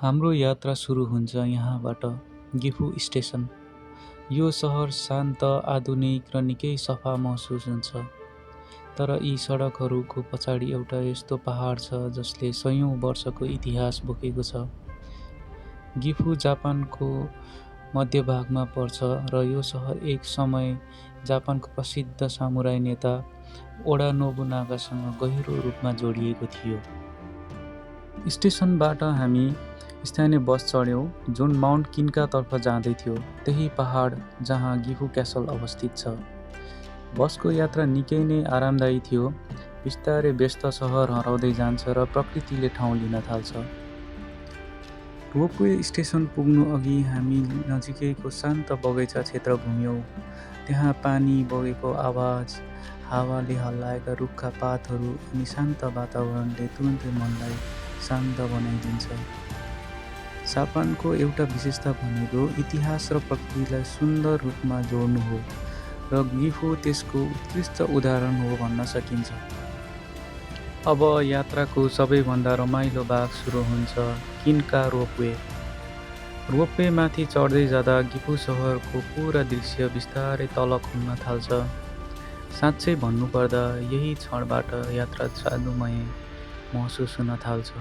हाम्रो यात्रा सुरु हुन्छ यहाँबाट गिफु स्टेसन। यो सहर शान्त, आधुनिक र निकै सफा महसुस हुन्छ। तर यी सडकहरूको पछाडि एउटा यस्तो पहाड छ जसले सयौं वर्षको इतिहास बोकेको छ। गिफु जापानको मध्यभागमा पर्छ र यो सहर एक समय जापानको प्रसिद्ध सामुराई नेता ओडा नोबुनागासँग गहिरो रूपमा जोडिएको थियो। स्टेसनबाट हामी स्थानीय बस चढ्यौं जुन माउन्ट किन्का तर्फ जाँदै थियो, त्यही पहाड जहाँ गिफु क्यासल अवस्थित छ। बसको यात्रा निकै नै आरामदायी थियो। बिस्तारै व्यस्त सहर हराउँदै जान्छ र प्रकृतिले ठाउँ लिन थाल्छ। रोपवे स्टेसन पुग्नु अघि हामी नजिकैको शान्त बगैँचा क्षेत्र घुम्यौं। त्यहाँ पानी बगेको आवाज, हावाले हल्लाएका रुखका पातहरू अनि शान्त वातावरणले तुरुन्तै मनलाई शान्त बनाइदिन्छ। जापानको एउटा विशेषता भनेको इतिहास र प्रकृतिलाई सुन्दर रूपमा जोड्नु हो र गिफु त्यसको उत्कृष्ट उदाहरण हो भन्न सकिन्छ। अब यात्राको सबैभन्दा रमाइलो भाग सुरु हुन्छ, किन्का रोपवे। रोपवे माथि चढ्दै जाँदा गिफु सहरको पुरा दृश्य बिस्तारै तल खुल्न थाल्छ। साँच्चै भन्नुपर्दा यही क्षणबाट यात्रा जादुमय महसुस हुन थाल्छ।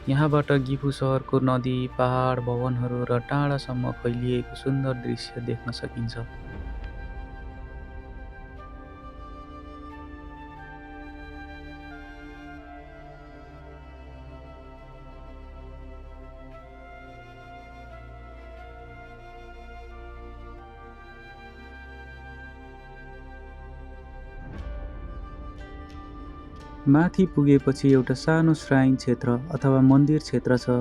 यहाँबाट गिफु सहरको नदी, पहाड, भवनहरू र टाढासम्म फैलिएको सुन्दर दृश्य देख्न सकिन्छ। माथि पुगेपछि एउटा सानो श्राइन क्षेत्र अथवा मन्दिर क्षेत्र छ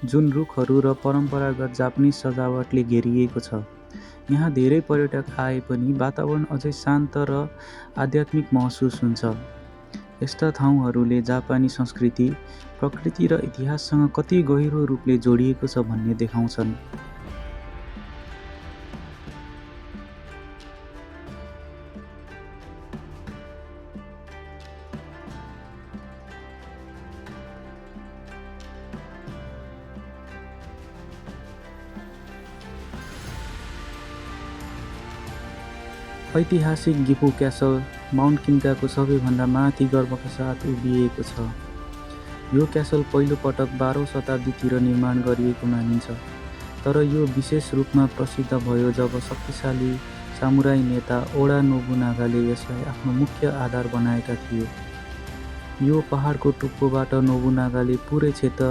जुन रुखहरू र परम्परागत जापानिज सजावटले घेरिएको छ। यहाँ धेरै पर्यटक आए पनि वातावरण अझै शान्त र आध्यात्मिक महसुस हुन्छ। यस्ता ठाउँहरूले जापानी संस्कृति, प्रकृति र इतिहाससँग कति गहिरो रूपले जोडिएको छ भन्ने देखाउँछन्। ऐतिहासिक गिफु क्यासल माउन्ट किन्काको सबैभन्दा माथि गर्वका साथ उभिएको छ। यो क्यासल पहिलो पटक 12औं शताब्दीतिर निर्माण गरिएको मानिन्छ, तर यो विशेष रूपमा प्रसिद्ध भयो जब शक्तिशाली सामुराई नेता ओडा नोबुनागाले यसलाई आफ्नो मुख्य आधार बनाएका थिए। यो पहाडको टुप्पोबाट नोबुनागाले पुरै क्षेत्र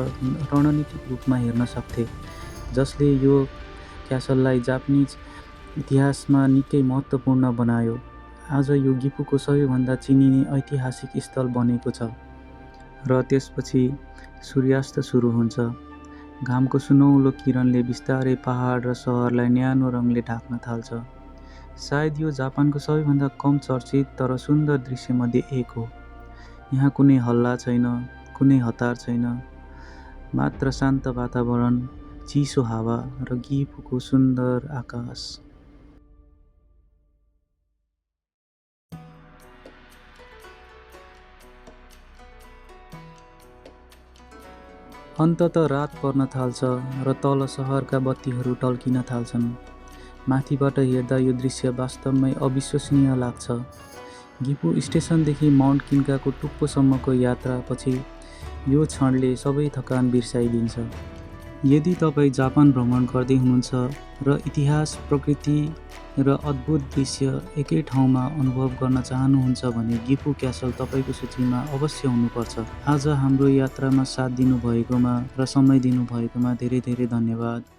रणनीतिक रूपमा हेर्न सक्थे, जसले यो क्यासललाई जापानिज इतिहासमा निकै महत्त्वपूर्ण बनायो। आज यो गिफुको सबैभन्दा चिनिने ऐतिहासिक स्थल बनेको छ र त्यसपछि सूर्यास्त सुरु हुन्छ। घामको सुनौलो किरणले बिस्तारै पहाड र सहरलाई न्यानो रङले ढाक्न थाल्छ। सायद यो जापानको सबैभन्दा कम चर्चित तर सुन्दर दृश्यमध्ये एक हो। यहाँ कुनै हल्ला छैन, कुनै हतार छैन, मात्र शान्त वातावरण, चिसो हावा र गिफुको सुन्दर आकाश। अन्ततः रात पर्न थाल्छ र तल सहरका बत्तीहरू टल्किन थाल्छन्। माथिबाट हेर्दा यो दृश्य वास्तवमै अविश्वसनीय लाग्छ। गिफु स्टेसनदेखि माउन्ट किन्काको टुप्पोसम्मको यात्रापछि यो क्षणले सबै थकान बिर्साइदिन्छ। यदि तपाईँ जापान भ्रमण गर्दै हुनुहुन्छ र इतिहास, प्रकृति र अद्भुत दृश्य एकै ठाउँमा अनुभव गर्न चाहनुहुन्छ भने गिफु क्यासल तपाईँको सूचीमा अवश्य हुनुपर्छ। आज हाम्रो यात्रामा साथ दिनुभएकोमा र समय दिनुभएकोमा धेरै धेरै धन्यवाद।